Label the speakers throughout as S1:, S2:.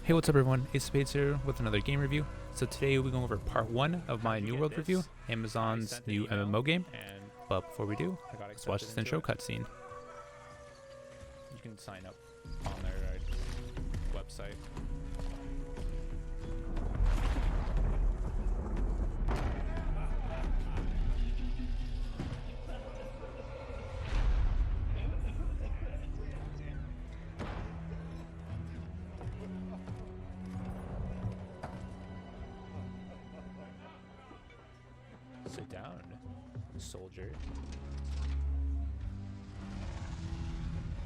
S1: Hey, what's up everyone? AceOFSpades here with another game review. So today we'll be going over part 1 of my New World review, Amazon's new MMO game. But before we do, let's watch this intro cutscene.
S2: You can sign up on their website. Sit down, soldier.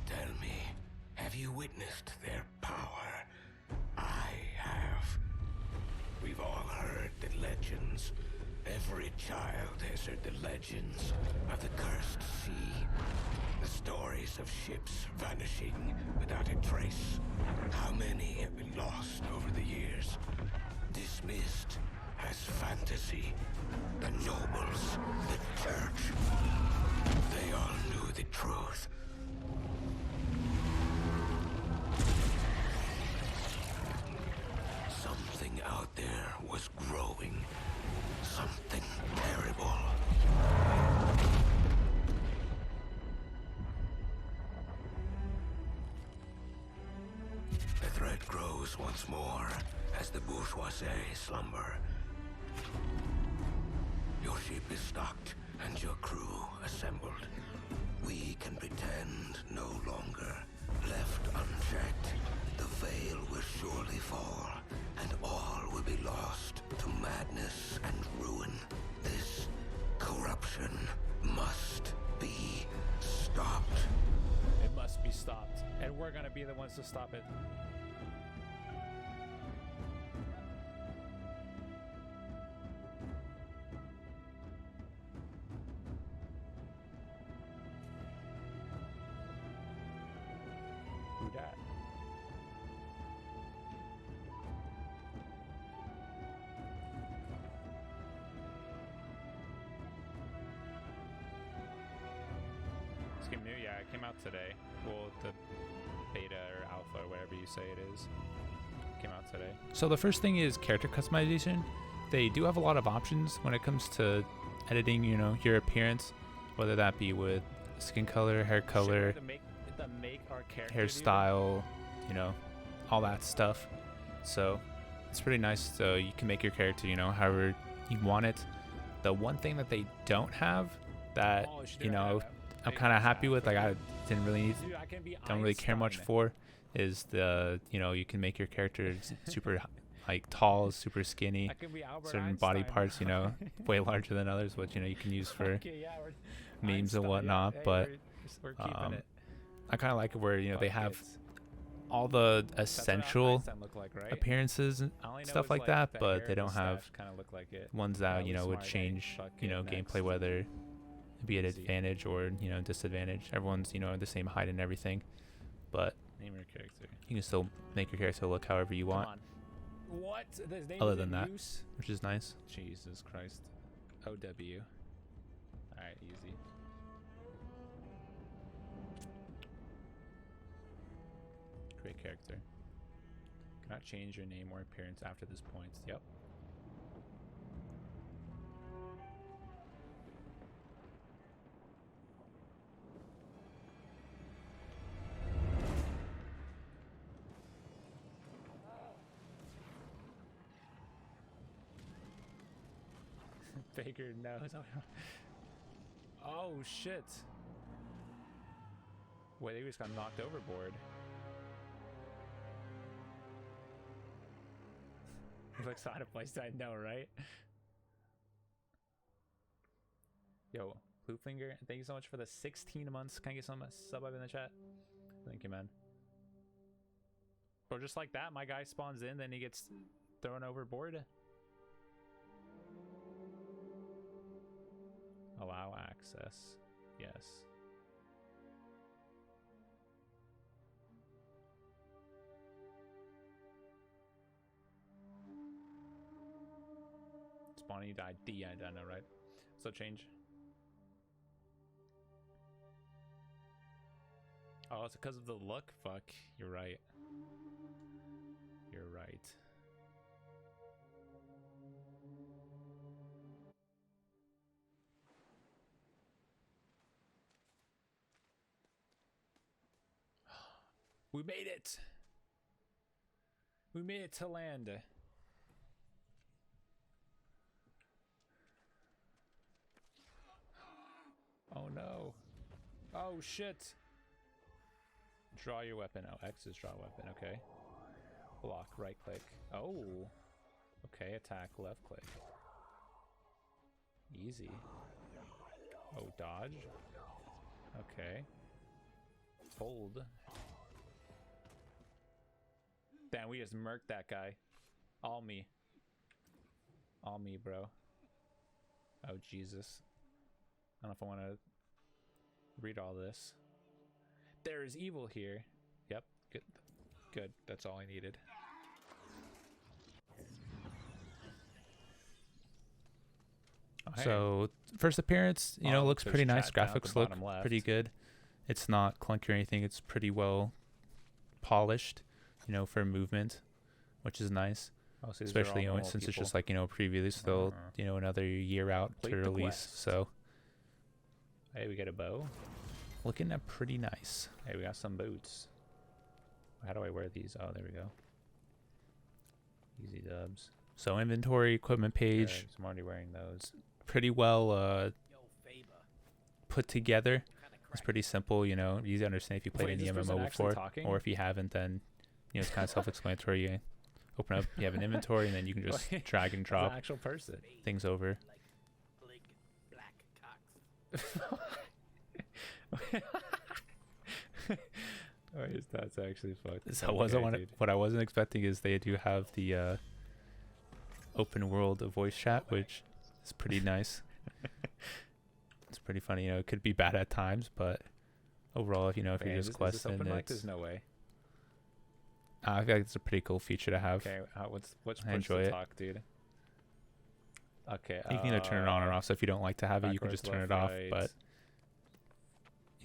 S3: Tell me, have you witnessed their power? I have. We've all heard the legends. Every child has heard the legends of the cursed sea. The stories of ships vanishing without a trace. How many have been lost over the years? Dismissed as fantasy. The nobles, the church. They all knew the truth. Something out there was growing. Something terrible. The threat grows once more as the bourgeoisie slumber. Your ship is stocked and your crew assembled. We can pretend no longer. Left unchecked, the veil will surely fall, and all will be lost to madness and ruin. This corruption must be stopped.
S2: It must be stopped, and we're gonna be the ones to stop it. Who dat? This game new, yeah, it came out today. Well, the beta or alpha or whatever you say it is, came out today.
S1: So the first thing is character customization. They do have a lot of options when it comes to editing, you know, your appearance, whether that be with skin color, hair color,
S2: The make our character, dude.
S1: hairstyle, you know, all that stuff. So it's pretty nice. So you can make your character, you know, however you want it. The one thing that they don't have that,
S2: Oh, should
S1: you
S2: do
S1: know,
S2: that.
S1: I'm kind of happy with, like I didn't really need,
S2: Dude, I can be
S1: don't really care much
S2: Einstein.
S1: for, is the, you know, you can make your character super like tall, super skinny,
S2: I can be Albert
S1: certain body
S2: Einstein.
S1: parts, you know, way larger than others, which, you know, you can use for
S2: Okay, yeah, we're
S1: memes and
S2: Einstein,
S1: whatnot.
S2: yeah. Hey,
S1: But
S2: we're keeping it.
S1: I kind of like it where, you know, they
S2: Fuck
S1: have
S2: it.
S1: all the
S2: That's what
S1: essential
S2: Einstein looked like, right?
S1: appearances and
S2: I only know
S1: stuff
S2: his,
S1: like that,
S2: the
S1: but
S2: hair
S1: they
S2: and
S1: don't have
S2: kind of look like it.
S1: ones that, you
S2: Really
S1: know, would
S2: smart, eh?
S1: change,
S2: Fuck
S1: you
S2: it,
S1: know,
S2: next.
S1: gameplay, whether be an
S2: Easy.
S1: advantage or, you know, disadvantage. Everyone's, you know, the same height and everything, but
S2: Name your character.
S1: you can still make your character look however you want,
S2: Come on. What? His name
S1: other
S2: is
S1: than
S2: in
S1: that.
S2: use?
S1: which is nice.
S2: Jesus Christ. OW. Alright, easy. Create character. Cannot change your name or appearance after this point. Yep. Bigger nose. Oh shit. Wait, they just got knocked overboard. He looks out of place, I know, right? Yo, Bluefinger, thank you so much for the 16 months. Can I get some sub up in the chat? Thank you, man. Or just like that, my guy spawns in, then he gets thrown overboard. Allow access. Yes. Spawning ID, I don't know, right? So change. Oh, it's because of the look? Fuck, you're right. You're
S1: We made it. We made it to land. Oh no. Oh shit. Draw your weapon. Oh, X is draw weapon. Okay. Block, right click. Oh. Okay, attack, left click. Easy. Oh, dodge. Okay. Hold. Damn, we just murked that guy. All me. All me, bro. Oh, Jesus. I don't know if I want to read all this. There is evil here. Yep, good. Good, that's all I needed. Oh, hey. So, first appearance, you know, looks pretty nice. Graphics look pretty good. It's not clunky or anything. It's pretty well polished, you know, for movement, which is nice. Oh, so especially, you know, since it's just like, you know, previously still, you know, another year out to release. So, hey, we got a bow. Looking at pretty nice. Hey, we got some boots. How do I wear these? Oh, there we go. Easy dubs. So inventory, equipment page. I'm already wearing those. Pretty well put together. It's pretty simple, you know, easy to understand if you played any MMO before. Or if you haven't, then, you know, it's kind of self-explanatory. You open up, you have an inventory, and then you can just drag and drop actual person things over. That's actually fucked. So what I wasn't expecting is they do have the open world voice chat, which is pretty nice. It's pretty funny, you know. It could be bad at times, but overall, you know, if you're just questing, there's no way. I feel like it's a pretty cool feature to have. Okay, what's I enjoy it. Talk, dude. Okay, you can either turn it on or off. So if you don't like to have it, you can just turn it off. But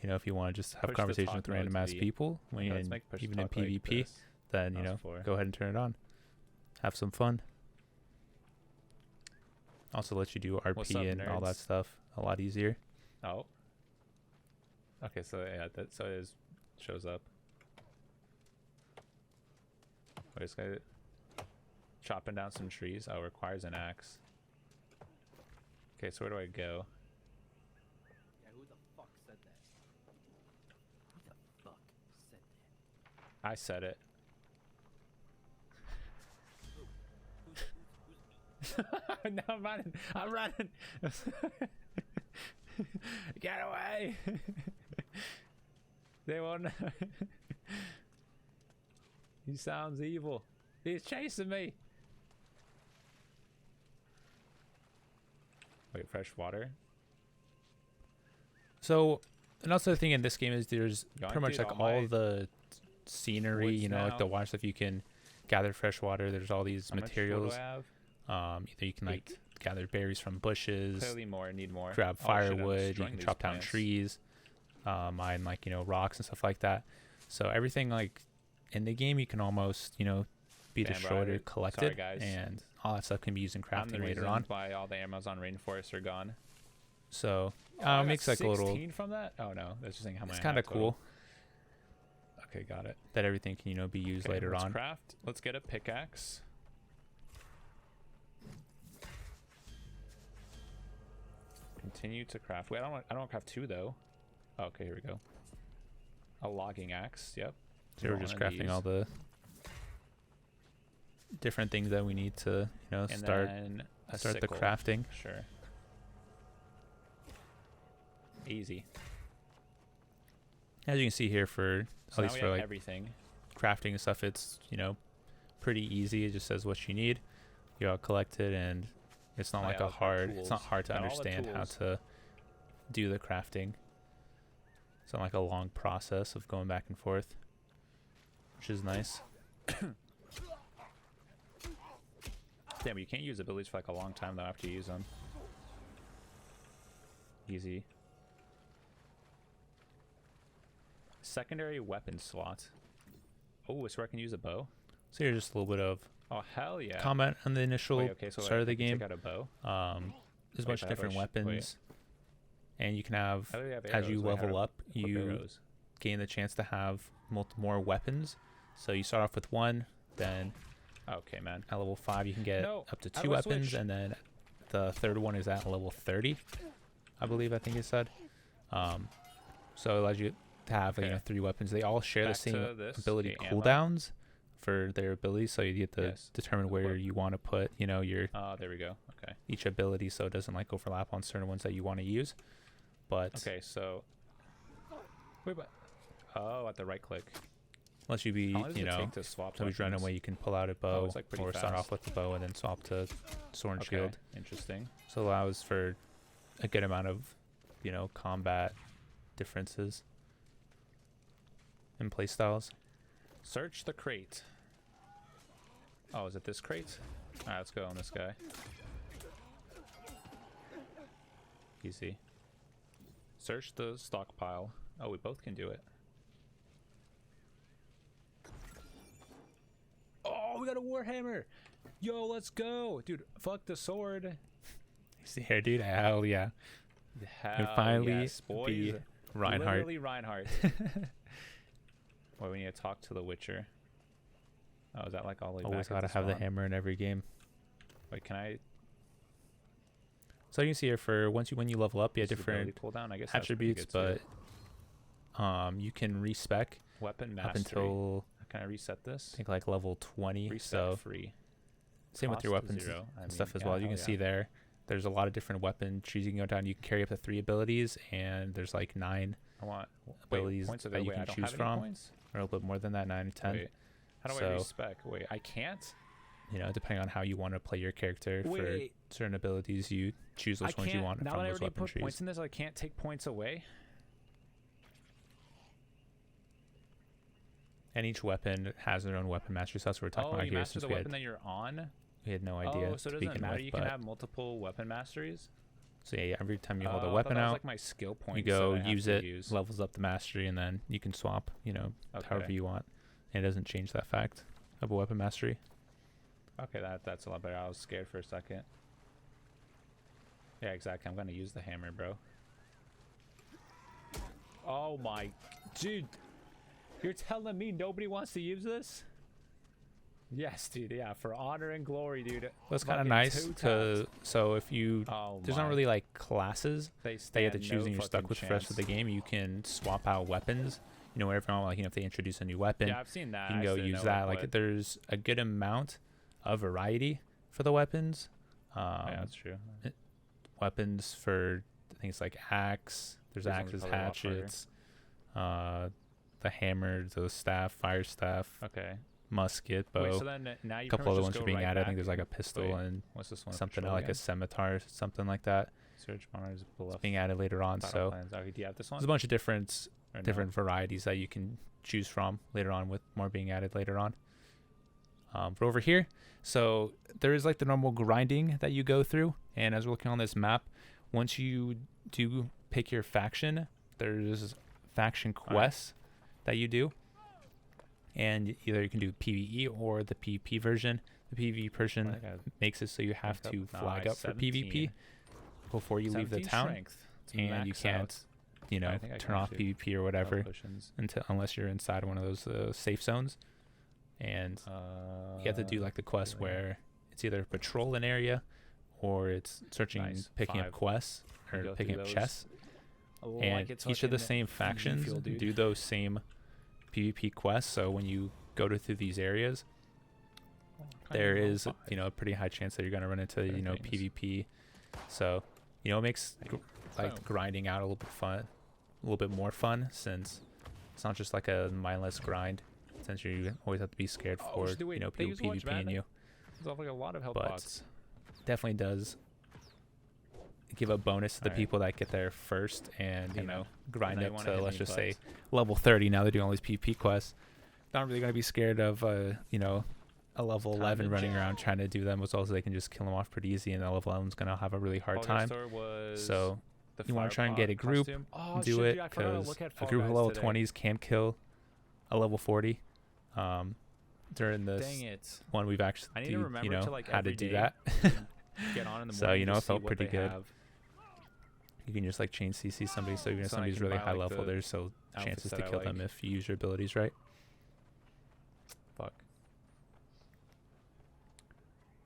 S1: you know, if you want to just have conversation with random ass people, when even in PvP, then you know, go ahead and turn it on. Have some fun. Also lets you do RP and all that stuff a lot easier. Oh. Okay, so yeah, so it shows up. Wait, this guy chopping down some trees. Oh, requires an axe. Okay, so where do I go?
S4: Yeah, who the fuck said that? Who the fuck said that?
S1: I said it. No, I'm running. I'm running. Get away. They won't. He sounds evil. He's chasing me. Wait, fresh water. So another thing in this game is there's pretty much like all the scenery, you know, like the water stuff. You can gather fresh water. There's all these materials. Either you can like gather berries from bushes. Clearly more. Need more. Grab firewood. You can chop down trees. Mine like, you know, rocks and stuff like that. So everything like in the game you can almost, you know, be destroyed or collected, and all that stuff can be used in crafting later on. Why all the Amazon rainforests are gone. So it makes like a little from that. Oh no, that's just saying how much. It's kind of cool. Okay, got it. That everything can, you know, be used later on. Craft. Let's get a pickaxe. Continue to craft. Wait, I don't craft two though. Oh, okay, here we go. A logging axe. Yep. So we're just crafting all the different things that we need to, you know, start the crafting. Sure. Easy. As you can see here, for at least for like everything, crafting and stuff, it's, you know, pretty easy. It just says what you need. You all collect it, and it's not like it's not hard to understand how to do the crafting. It's not like a long process of going back and forth, which is nice. Damn, you can't use abilities for like a long time though after you use them. Easy. Secondary weapon slot. Oh, it's where I can use a bow. So here's just a little bit of comment on the initial start of the game. Check out a bow. There's a bunch of different weapons, and you can have, as you level up, you gain the chance to have more weapons. So you start off with 1, then
S2: Okay, man.
S1: at level 5 you can get
S2: No,
S1: up to
S2: how
S1: 2
S2: do I
S1: weapons,
S2: switch?
S1: and then the third one is at level 30, I think it said. So it allows you to have
S2: Okay.
S1: 3 weapons. They all share the
S2: Back
S1: same
S2: to this.
S1: ability
S2: Okay, ammo.
S1: cooldowns for their abilities, so you get to
S2: Yes.
S1: determine where
S2: What?
S1: you want to put your
S2: Oh, there we go. Okay.
S1: each ability, so it doesn't like overlap on certain ones that you want to use. But
S2: Okay, so wait, but at the right click.
S1: unless you be
S2: How long does it take to swap
S1: somebody's running
S2: weapons?
S1: away, you can pull out a bow,
S2: it's, like, pretty
S1: or start
S2: fast.
S1: off with the bow and then swap to sword and
S2: Okay,
S1: shield.
S2: interesting.
S1: So it allows for a good amount of combat differences in play styles.
S2: Search the crate. Oh, is it this crate? Alright, let's go on this guy. Easy. Search the stockpile. Oh, we both can do it. Oh, we got a warhammer! Yo, let's go! Dude, fuck the sword.
S1: See here, dude. Hell yeah.
S2: Hell
S1: finally
S2: yes, boys.
S1: be Reinhardt.
S2: Literally Reinhardt. Well, we need to talk to the Witcher. Oh, is that like all the way
S1: Always
S2: back at
S1: gotta have the
S2: spawn?
S1: hammer in every game.
S2: Wait, can I...
S1: So you can see here for when you level up, you have
S2: use the ability
S1: different
S2: cooldown? I guess that's pretty
S1: attributes,
S2: good,
S1: but
S2: too.
S1: you can respec
S2: Weapon
S1: up
S2: mastery.
S1: until
S2: Can I reset this?
S1: I think like level 20.
S2: Reset
S1: So
S2: free.
S1: same with your
S2: Cost
S1: weapons
S2: 0. I
S1: and
S2: mean,
S1: stuff as
S2: yeah,
S1: well. You
S2: hell
S1: can see there. There's a lot of different weapon trees you can go down. You can carry up to 3 abilities, and there's like 9
S2: I want
S1: abilities
S2: points
S1: that you
S2: I
S1: can
S2: don't
S1: choose
S2: have any
S1: from,
S2: points?
S1: or a little bit more than that, 9 or 10.
S2: Wait, how do I
S1: So-
S2: respec? Wait, I can't?
S1: Depending on how you want to play your character.
S2: Wait.
S1: For certain abilities, you choose
S2: I
S1: which ones
S2: can't.
S1: you want
S2: Now
S1: from
S2: that I
S1: those
S2: already
S1: weapon
S2: put
S1: trees.
S2: points in this, I can't take points away?
S1: And each weapon has their own weapon mastery. So that's what we're talking
S2: Oh,
S1: about
S2: you
S1: here.
S2: master
S1: Since
S2: the
S1: we
S2: weapon
S1: had,
S2: that you're on?
S1: we had no idea
S2: Oh, so it
S1: to
S2: doesn't
S1: begin
S2: matter.
S1: with,
S2: You
S1: but
S2: can have multiple weapon masteries?
S1: so yeah, every time you hold
S2: Oh,
S1: a
S2: I
S1: weapon
S2: thought that was
S1: out,
S2: like my skill points
S1: you go
S2: that I have
S1: use
S2: to
S1: it,
S2: use.
S1: levels up the mastery, and then you can swap, however
S2: Okay.
S1: you want. And it doesn't change that fact of a weapon mastery.
S2: Okay, that's a lot better. I was scared for a second. Yeah, exactly. I'm gonna use the hammer, bro. Oh my... Dude! You're telling me nobody wants to use this? Yes, dude. Yeah, for honor and glory, dude.
S1: Well, it's kind of
S2: Fucking
S1: nice
S2: two-tapped.
S1: so if you
S2: Oh
S1: there's
S2: my.
S1: not really like classes
S2: They
S1: that you have to
S2: stand
S1: choose
S2: no
S1: and you're stuck
S2: fucking
S1: with for the rest of the
S2: chance.
S1: game. You can swap out weapons. Whenever you want, like if they introduce a new weapon,
S2: Yeah, I've seen that.
S1: you
S2: I
S1: can go
S2: just didn't
S1: use
S2: know,
S1: that. Like
S2: what-
S1: there's a good amount of variety for the weapons.
S2: yeah, that's true.
S1: Weapons for things like axe. There's
S2: These ones
S1: axes,
S2: probably a lot harder.
S1: hatchets, the hammer, the staff, fire staff,
S2: Okay.
S1: musket, bow.
S2: Wait, so then now you
S1: A couple
S2: pretty
S1: other
S2: much
S1: ones
S2: just
S1: are
S2: go
S1: being
S2: right
S1: added. I
S2: back
S1: think there's like a
S2: and-
S1: pistol
S2: wait,
S1: and
S2: what's this one?
S1: something
S2: Patrol
S1: like a
S2: again?
S1: scimitar, something like that.
S2: Search monitors bluff.
S1: Being added later on.
S2: battle
S1: So
S2: plans. Okay, do you have this one?
S1: there's a bunch of different
S2: Or no?
S1: different varieties that you can choose from later on, with more being added later on. But over here, so there is like the normal grinding that you go through, and as we're looking on this map, once you do pick your faction, there's faction quests that you do, and either you can do PvE or the PvP version. The PvP version
S2: I got
S1: makes it so you have to flag
S2: Nice,
S1: up for PvP
S2: 17.
S1: before you leave the
S2: 17
S1: town,
S2: strength. It's
S1: and you
S2: max out.
S1: can't,
S2: I think I
S1: turn
S2: can
S1: off
S2: actually
S1: PvP or
S2: Health
S1: whatever
S2: potions.
S1: unless you're inside one of those safe zones. And you have to do like the quest
S2: yeah.
S1: where it's either patrol an area or it's searching and
S2: Nice.
S1: picking up
S2: 5.
S1: quests
S2: You
S1: or
S2: go
S1: picking
S2: through
S1: up
S2: those.
S1: chests.
S2: Like
S1: And
S2: it's
S1: each of the
S2: fucking
S1: same
S2: easy
S1: factions
S2: fuel, dude.
S1: do those same PvP quests. So when you go through these areas, there is a pretty high chance that you're going to run into
S2: Better things.
S1: PvP. So it makes
S2: Boom.
S1: grinding out a little bit more fun, since it's not just like a mindless grind, since you always have to be scared
S2: Oh,
S1: for
S2: should we- they
S1: people
S2: use watch
S1: PvPing
S2: bad?
S1: you.
S2: There's like a lot of health
S1: But
S2: bots.
S1: definitely does give a bonus to the
S2: Alright.
S1: people that get there first and
S2: Hey, man.
S1: grind
S2: Now you
S1: up
S2: wanna
S1: to,
S2: hit
S1: let's
S2: me,
S1: just
S2: bud.
S1: say, level 30. Now they're doing all these PvP quests. Not really going to be scared of a level 11
S2: to
S1: running
S2: jam.
S1: around trying to do them, as well as they can just kill them off pretty easy, and the level 11's going to have a really hard
S2: Fall
S1: time.
S2: Guy Store was
S1: So
S2: the
S1: you want
S2: fire
S1: to try and get
S2: pot
S1: a group,
S2: costume. Oh,
S1: do
S2: shit,
S1: it,
S2: dude, I forgot to
S1: because
S2: look at
S1: a
S2: Fall
S1: group of
S2: Guys
S1: level
S2: today.
S1: 20s can kill a level 40. During this
S2: Dang it.
S1: one, we've actually
S2: I need to remember to, like,
S1: how to
S2: every
S1: do
S2: day
S1: that.
S2: Get on in the morning.
S1: So,
S2: to
S1: it
S2: see
S1: felt
S2: what
S1: pretty
S2: they
S1: good.
S2: have.
S1: you can just like chain CC somebody, so even if
S2: So then I
S1: somebody's
S2: can
S1: really
S2: buy,
S1: high
S2: like,
S1: level,
S2: the
S1: there's still
S2: outfits
S1: chances to
S2: that I
S1: kill them
S2: like.
S1: if you use your abilities right.
S2: Fuck.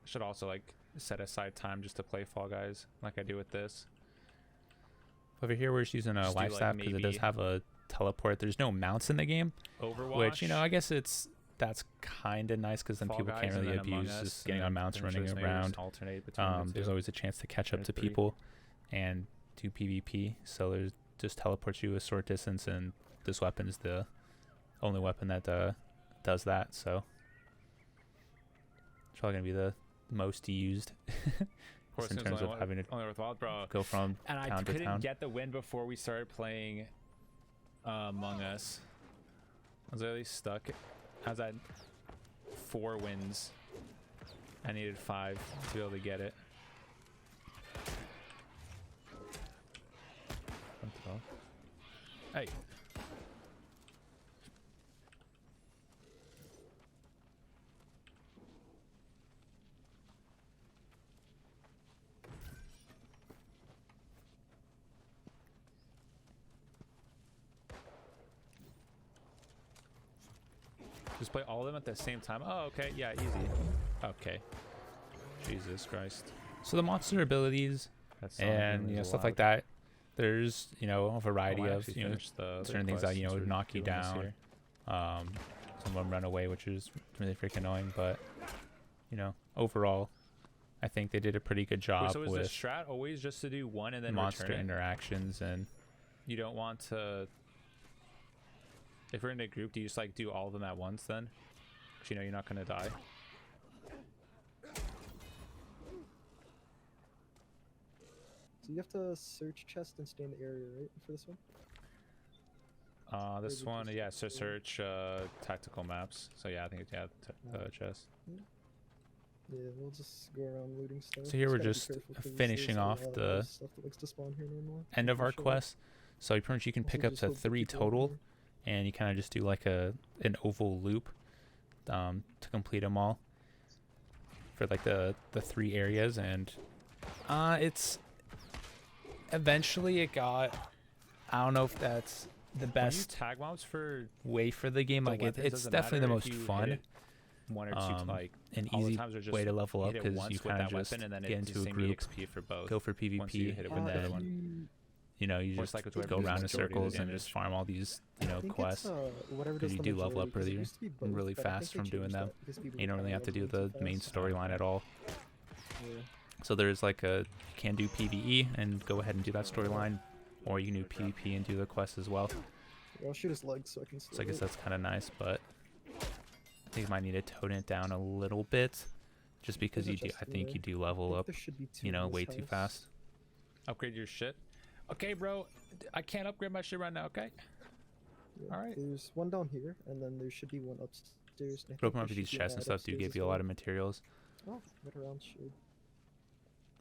S2: Should also like set aside time just to play Fall Guys, like I do with this.
S1: Over here, we're just using a
S2: Just do,
S1: life
S2: like,
S1: staff because it does
S2: maybe-
S1: have a teleport. There's no mounts in the game,
S2: Overwatch.
S1: which, you know, I guess that's kind of nice because then
S2: Fall
S1: people
S2: Guys,
S1: can't
S2: and
S1: really
S2: then Among
S1: abuse
S2: Us,
S1: just
S2: and
S1: getting
S2: then
S1: on mounts
S2: eventually
S1: running
S2: just maybe just
S1: around.
S2: alternate between the
S1: There's
S2: two.
S1: always a chance to catch up
S2: or
S1: to
S2: three.
S1: people and do PvP. So there's just teleports you a short distance, and this weapon is the only weapon that does that. So it's probably gonna be the most used
S2: Of
S1: in
S2: course,
S1: terms of having to
S2: only worthwhile, bro.
S1: go from
S2: And I
S1: town to
S2: couldn't
S1: town.
S2: get the win before we started playing Among Us. I was literally stuck. I was at 4 wins. I needed 5 to be able to get it. What the hell? Hey. Just play all of them at the same time. Oh, okay. Yeah, easy. Okay. Jesus Christ.
S1: So the monster abilities
S2: That sound
S1: and
S2: really
S1: stuff
S2: loud.
S1: like that, there's a variety
S2: Oh, I
S1: of
S2: actually finished the
S1: certain things that
S2: quests
S1: would
S2: for
S1: knock you
S2: doing this
S1: down.
S2: here.
S1: Some of them run away, which is really freaking annoying. But overall, I think they did a pretty good
S2: Wait,
S1: job
S2: so is the
S1: with
S2: strat always just to do one and then
S1: monster
S2: return it?
S1: interactions. And
S2: You don't want to... If we're in a group, do you just like do all of them at once then? 'Cause you know you're not going to die.
S5: So you have to search chest and stay in the area, right, for this one?
S2: This
S5: Maybe
S2: one,
S5: just-
S2: yeah, so search tactical maps. So yeah, I think it's chest.
S5: Yeah, we'll just go around looting stuff.
S1: So here we're
S5: gotta be
S1: just
S5: careful 'cause
S1: finishing
S5: there's a
S1: off
S5: lot of
S1: the
S5: other stuff that likes to spawn here normally,
S1: end of
S5: for
S1: our
S5: sure.
S1: quest. So pretty much you can
S5: Also
S1: pick up
S5: just
S1: to
S5: hope that
S1: 3
S5: people aren't
S1: total,
S5: here.
S1: and you kind of just do like an oval loop to complete them all for like the 3 areas. And it's eventually it got, I don't know if that's the
S2: When you
S1: best
S2: tag mobs for
S1: way for the game.
S2: the
S1: Like
S2: weapons,
S1: it's
S2: does it
S1: definitely the
S2: matter if
S1: most
S2: you hit
S1: fun
S2: it one or two, like
S1: and
S2: all the
S1: easy
S2: times are just
S1: way to level up
S2: hit it
S1: because
S2: once
S1: you
S2: with
S1: kind of
S2: that
S1: just
S2: weapon and then
S1: get
S2: it's
S1: into
S2: the
S1: a
S2: same
S1: group,
S2: EXP for both.
S1: go for
S2: once you
S1: PvP,
S2: hit it
S1: and
S2: with the other
S1: then
S2: one.
S1: you
S2: Or
S1: just
S2: it's like it's
S1: go
S2: whatever does
S1: around in
S2: majority of the
S1: circles and
S2: damage.
S1: just farm all these
S5: I think
S1: quests.
S5: it's, whatever
S1: 'cause
S5: does
S1: you
S5: the
S1: do level
S5: majority,
S1: up
S5: 'cause it
S1: really-
S5: used to be both,
S1: really
S5: but I think
S1: fast
S5: they
S1: from doing
S5: changed
S1: them.
S5: that because people
S1: You don't
S5: were
S1: really have to do
S5: leveling
S1: the
S5: too
S1: main
S5: fast.
S1: storyline at all.
S5: Yeah.
S1: So there's like you can do PvE and go ahead and do that storyline, or you can do PvP and do the quest as well.
S5: Yeah, I'll shoot his legs so I can
S1: So I guess
S5: slow
S1: that's kind of nice, but I think I might need to tone it down a little bit, just because
S5: There's a
S1: I
S5: chest in
S1: think
S5: there.
S1: you do level up,
S5: There should be 2 in this
S1: way too
S5: house.
S1: fast.
S2: Upgrade your shit. Okay, bro. I can't upgrade my shit right now, okay?
S5: Yeah,
S2: Alright.
S5: There's one down here, and then there should be one upstairs. and I
S1: But open
S5: think
S1: up
S5: there
S1: these
S5: should be
S1: chests and
S5: ad
S1: stuff do
S5: upstairs
S1: give
S5: as
S1: you a
S5: well.
S1: lot of materials
S5: Oh, right around should.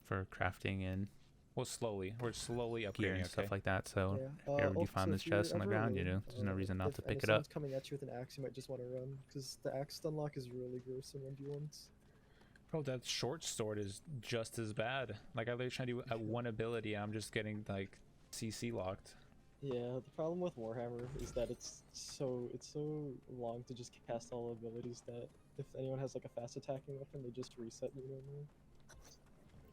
S1: for crafting and
S2: Well, slowly. We're slowly
S1: gear
S2: upgrading,
S1: and
S2: okay?
S1: stuff like that. So
S5: Yeah.
S1: if you ever you find this chest on the ground, there's no reason not to pick
S5: if
S1: it up.
S5: someone's coming at you with an axe, you might just want to run, because the axe unlock is really gross in 1v1s.
S2: Bro, that short sword is just as bad. Like, I literally trying to do one ability, I'm just getting, like, CC locked.
S5: Yeah, the problem with Warhammer is that it's so long to just cast all abilities that if anyone has like a fast attacking weapon, they just reset you normally.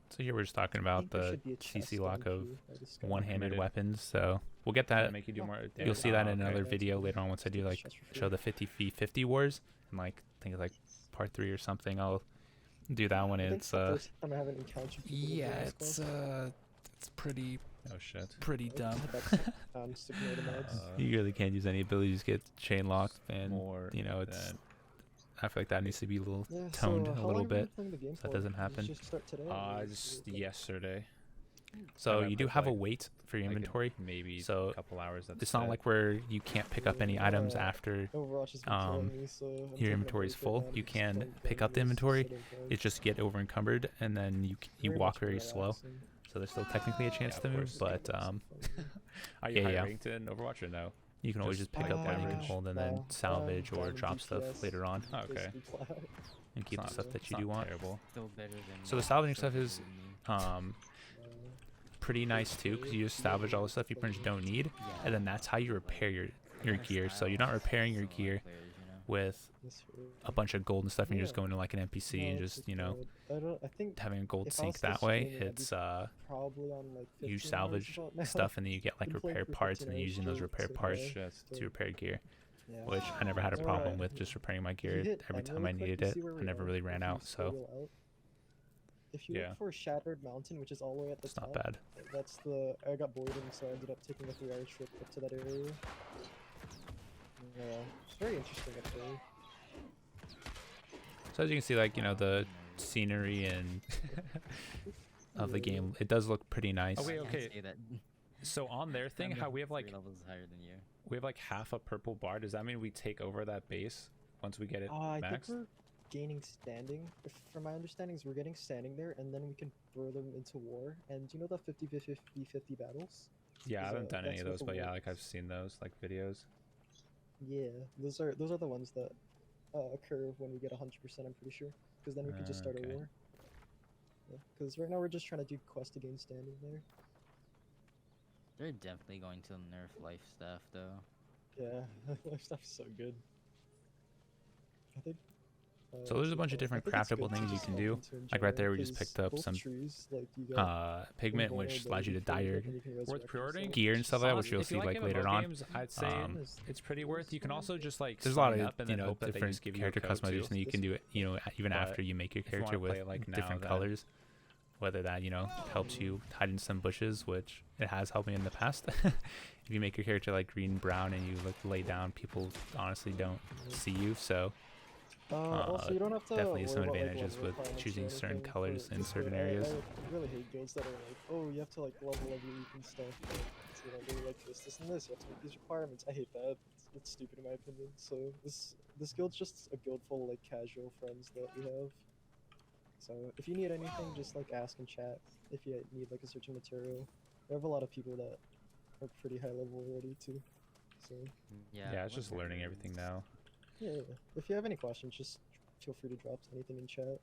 S1: So here we're just talking
S5: I
S1: about
S5: think there
S1: the
S5: should be a chest
S1: CC
S5: down
S1: lock of
S5: here, I discovered.
S1: one-handed
S2: Committed.
S1: weapons. So we'll get
S2: Does
S1: that.
S2: that make you do more damage?
S1: You'll see that in
S2: okay.
S1: another
S5: That's
S1: video
S5: cool.
S1: later on once I do
S5: Just
S1: like
S5: chest for
S1: show
S5: free.
S1: the 50v50 wars, and like I think it's like part 3 or something. I'll do that one.
S5: I think
S1: It's
S5: the first time I haven't encountered people with
S1: yeah,
S5: this
S1: it's pretty
S2: Oh, shit.
S1: dumb.
S5: Just ignore the mods.
S1: You really can't use any abilities to get chain locked, and
S2: More
S1: it's
S2: than-
S1: I feel like that needs to be a little
S5: Yeah,
S1: toned
S5: so,
S1: a
S5: how
S1: little
S5: long have you been
S1: bit.
S5: playing the game
S1: so that
S5: for?
S1: doesn't
S5: Did you
S1: happen.
S5: just start today, or is
S2: Just
S5: it, like-
S2: yesterday.
S1: So
S2: I
S1: you do
S2: put,
S1: have a
S2: like-
S1: weight for your
S2: like,
S1: inventory.
S2: maybe
S1: So
S2: a couple hours. That's
S1: It's not
S2: it.
S1: like where you can't pick up any items after
S5: Overwatch has been
S1: um,
S5: killing me, so I'm taking
S1: your
S5: a
S1: inventory is
S5: break right
S1: full.
S5: now to
S1: You
S5: just
S1: can
S5: play
S1: pick up the
S5: games,
S1: inventory.
S5: sit and play.
S1: It's just get over encumbered, and then you
S5: Very
S1: walk
S5: much
S1: very slow.
S5: relaxing.
S1: So there's still technically a chance
S2: of
S1: to move,
S2: course.
S1: but
S2: Are you
S1: yeah,
S2: high
S1: yeah.
S2: ranked in Overwatch or no?
S1: you can always just
S2: Just
S1: pick up what you can
S2: average.
S1: hold and then salvage or
S5: diamond
S1: drop stuff
S5: DPS,
S1: later on
S2: Oh, okay.
S5: basically flat.
S1: and keep the
S2: It's
S1: stuff
S5: not-
S1: that
S2: It's
S1: you do
S2: not
S1: want.
S2: terrible.
S6: Still better than
S1: So the salvaging stuff is um, pretty nice too, because you just salvage all the stuff you pretty much don't need, and then that's how you repair your gear. So you're not repairing your gear with a bunch of gold and stuff, and you're just going to like an NPC and just, you know,
S5: I think
S1: having a gold
S5: if I
S1: sink
S5: was still
S1: that way.
S5: streaming, I'd
S1: It's
S5: be probably on like
S1: you
S5: 15 hours
S1: salvage
S5: about now.
S1: stuff, and then you get like
S5: Been playing
S1: repair
S5: for
S1: parts,
S5: 15
S1: and then
S5: hours
S1: using those
S5: straight,
S1: repair
S5: so
S1: parts
S5: yeah.
S1: to repair gear,
S5: Yeah.
S1: which I never had a
S5: Alright,
S1: problem with just repairing my
S5: If you
S1: gear
S5: hit
S1: every
S5: M
S1: time I
S5: really quick,
S1: needed
S5: you
S1: it.
S5: see where
S1: I
S5: we
S1: never
S5: are?
S1: really ran
S5: If you
S1: out, so
S5: scroll out, if you
S2: Yeah.
S5: look for Shattered Mountain, which is all the way at the
S1: it's
S5: top,
S1: not bad.
S5: that's the. I got bored, and so I ended up taking a 3-hour trip up to that area. Yeah, it's very interesting up there.
S1: So as you can see, like, you know, the scenery and of the game, it does look pretty nice.
S2: Oh wait,
S6: I can't
S2: okay.
S6: say that.
S2: So on their thing,
S6: I'm
S2: how we have like
S6: 3 levels higher than you.
S2: we have like half a purple bar. Does that mean we take over that base once we get it
S5: I think
S2: maxed?
S5: we're gaining standing. If, from my understanding, we're getting standing there, and then we can throw them into war. And do you know the 50-50 battles?
S2: Yeah, I
S5: Is
S2: haven't done any
S5: that's
S2: of
S5: what
S2: those,
S5: the
S2: but yeah,
S5: war
S2: like I've
S5: is.
S2: seen those like videos.
S5: Yeah, those are the ones that occur when we get 100%. I'm pretty sure, because then we can just start
S2: Okay.
S5: a war. Because right now we're just trying to do quest to gain standing there.
S6: They're definitely going to nerf life stuff though.
S5: Yeah, life stuff's so good. I think.
S1: So there's a bunch of different craftable things you can do. Like right there, we just picked up some pigment, which allows you to dye your
S2: Worth pre-ordering?
S1: gear and stuff like that, which you'll
S2: If you
S1: see like
S2: MMO
S1: later on.
S2: games, I'd say it's pretty worth. You can also just like
S1: There's a lot
S2: sign
S1: of,
S2: up and
S1: you
S2: then
S1: know,
S2: hope that they
S1: different
S2: just give you
S1: character
S2: a code too.
S1: customization that you can do it, you know, even
S2: But
S1: after you make your
S2: if you wanna
S1: character with
S2: play it, like, now,
S1: different
S2: then-
S1: colors. Whether that, you know, helps you hide in some bushes, which it has helped me in the past. If you make your character like green, brown, and you like lay down, people honestly don't see you. So
S5: also, you don't have to
S1: definitely some
S5: worry about, like,
S1: advantages
S5: level
S1: with
S5: requirements or
S1: choosing certain
S5: anything
S1: colors
S5: for
S1: in
S5: this
S1: certain
S5: build.
S1: areas.
S5: I really hate guilds that are like, oh, you have to like level every week and stuff. But, you know, they're like this, and this. You have to meet these requirements. I hate that. It's stupid in my opinion. So this guild's just a guild full of like casual friends that we have. So if you need anything, just like ask in chat. If you need like a certain material, we have a lot of people that are pretty high level already too. So
S2: Yeah, it's just learning everything now.
S5: yeah. If you have any questions, just feel free to drop anything in chat.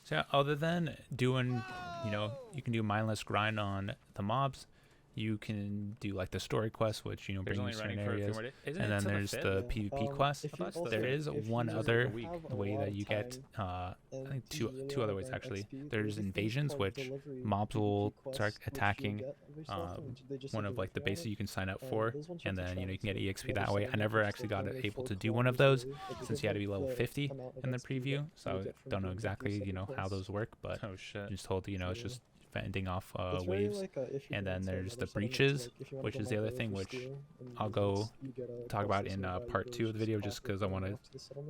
S1: So yeah, other than doing, you know, you can do mindless grind on the mobs. You can do like the story quest, which, you know,
S2: There's
S1: bring you
S2: only
S1: certain
S2: running for a few
S1: areas.
S2: more days. Isn't
S1: And
S2: it
S1: then
S2: till
S1: there's
S2: fifth?
S1: the PvP quest.
S5: If you
S2: That's
S5: also-
S1: There is
S5: if
S1: one
S5: you
S1: other
S5: have a
S1: way
S5: lot
S1: that
S5: of
S1: you get,
S5: time
S1: I
S5: and
S1: think
S5: you
S1: two
S5: really
S1: other
S5: want
S1: ways
S5: that
S1: actually.
S5: XP,
S1: There's
S5: thing
S1: invasions,
S5: called
S1: which
S5: delivery
S1: mobs
S5: PvP
S1: will
S5: quests,
S1: start
S5: which you'll
S1: attacking
S5: get every so often, they just
S1: one
S5: say
S1: of
S5: they're
S1: like the
S5: working on
S1: bases
S5: it,
S1: you can sign up
S5: and
S1: for,
S5: those ones
S1: and
S5: have to
S1: then, you know, you can
S5: travel
S1: get
S5: to
S1: EXP that
S5: another
S1: way. I
S5: server,
S1: never
S5: which is,
S1: actually
S5: like,
S1: got
S5: only
S1: able
S5: 4
S1: to do one of
S5: kilometers
S1: those
S5: away. Like,
S1: since you had to be
S5: the
S1: level 50
S5: amount of
S1: in the
S5: XP that
S1: preview,
S5: you
S1: so
S5: get from
S1: don't know
S5: doing
S1: exactly,
S5: these
S1: you know, how
S5: quests.
S1: those work, but
S2: Oh shit.
S1: I'm just told, you know, it's
S5: Yeah.
S1: just fending off
S5: It's very
S1: waves.
S5: like if you
S1: And
S5: go
S1: then
S5: into
S1: there's
S5: another
S1: the
S5: settlement,
S1: breaches,
S5: like, if you wanna
S1: which
S5: go
S1: is the other
S5: Mongolia
S1: thing,
S5: for
S1: which
S5: steel, and
S1: I'll
S5: you
S1: go
S5: just- you get a
S1: talk about
S5: quest
S1: in
S5: that says
S1: part 2 of the video, just because I want to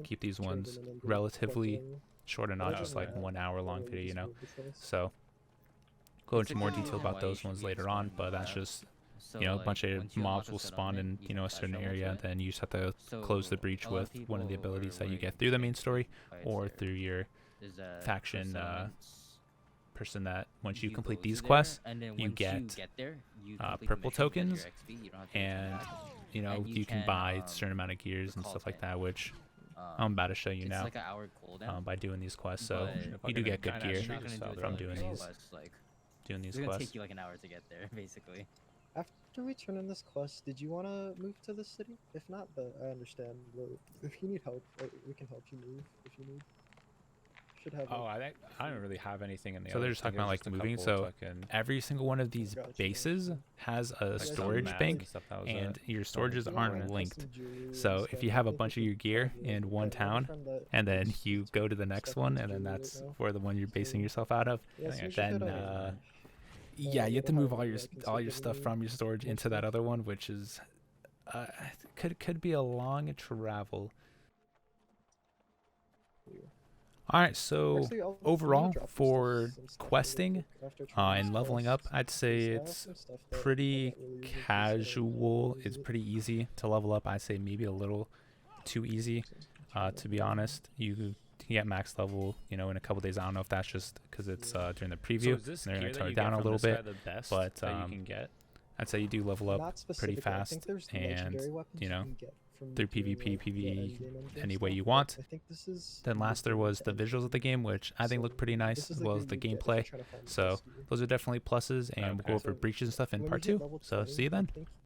S1: keep these ones relatively short and not
S2: Oh,
S1: just like
S2: okay.
S1: 1 hour long video, you know. So go into more detail about those ones later on, but that's just, you know, a bunch of mobs will spawn in, you know, a certain area, and then you just have to close the breach with one of the abilities that you get through the main story or through your faction person that once you complete these quests, you get purple tokens, and, you know, you can buy a certain amount of gears and stuff like that, which I'm about to show you now
S6: Like an hour cooldown.
S1: by doing these quests. So
S6: but
S1: you do get good
S2: kinda
S1: gear
S2: shoot
S6: Not gonna do it
S1: from
S6: like
S1: doing
S6: this
S1: these
S6: quest, like,
S1: doing these
S6: it's gonna
S1: quests.
S6: take you like an hour to get there, basically.
S5: After we turn in this quest, did you want to move to the city? If not, but I understand. If you need help, we can help you move if you need. Should have.
S2: Oh, I don't really have anything in the.
S1: So they're just talking about like moving. So every single one of these
S5: Gotcha.
S1: bases has a
S5: Like some
S1: storage
S5: maps
S1: bank,
S2: and stuff. That was
S1: and
S2: it.
S1: your storages
S2: Yeah,
S1: aren't linked. So if you have a bunch of your gear in one town, and then you go to the next one, and then that's for the one you're basing yourself out of, then yeah, you have to move all your stuff from your storage into that other one, which is could be a long travel. All right, so overall for questing and leveling up, I'd say it's pretty casual. It's pretty easy to level up. I'd say maybe a little too easy, to be honest. You can get max level, you know, in a couple days. I don't know if that's just because it's during the preview.
S2: So is this
S1: They're gonna
S2: gear that
S1: tone
S2: you
S1: it down
S2: get
S1: a
S2: from
S1: little
S2: this guy
S1: bit,
S2: the best
S1: but
S2: that you can get?
S1: I'd say you do level up
S5: Not
S1: pretty
S5: specifically. I
S1: fast,
S5: think there's
S1: and
S5: legendary weapons
S1: you know,
S5: can get from
S1: through
S5: doing,
S1: PvP,
S5: like, the
S1: PvE,
S5: endgame engine
S1: any way
S5: stuff,
S1: you
S5: but
S1: want.
S5: I think this is
S1: Then last there was the visuals of the game, which I think looked pretty nice, as well as the gameplay. So those are definitely pluses, and we'll go over breaches and stuff in
S5: When
S1: part
S5: you hit
S1: 2.
S5: level
S1: So
S5: 20,
S1: see you
S5: I
S1: then.
S5: think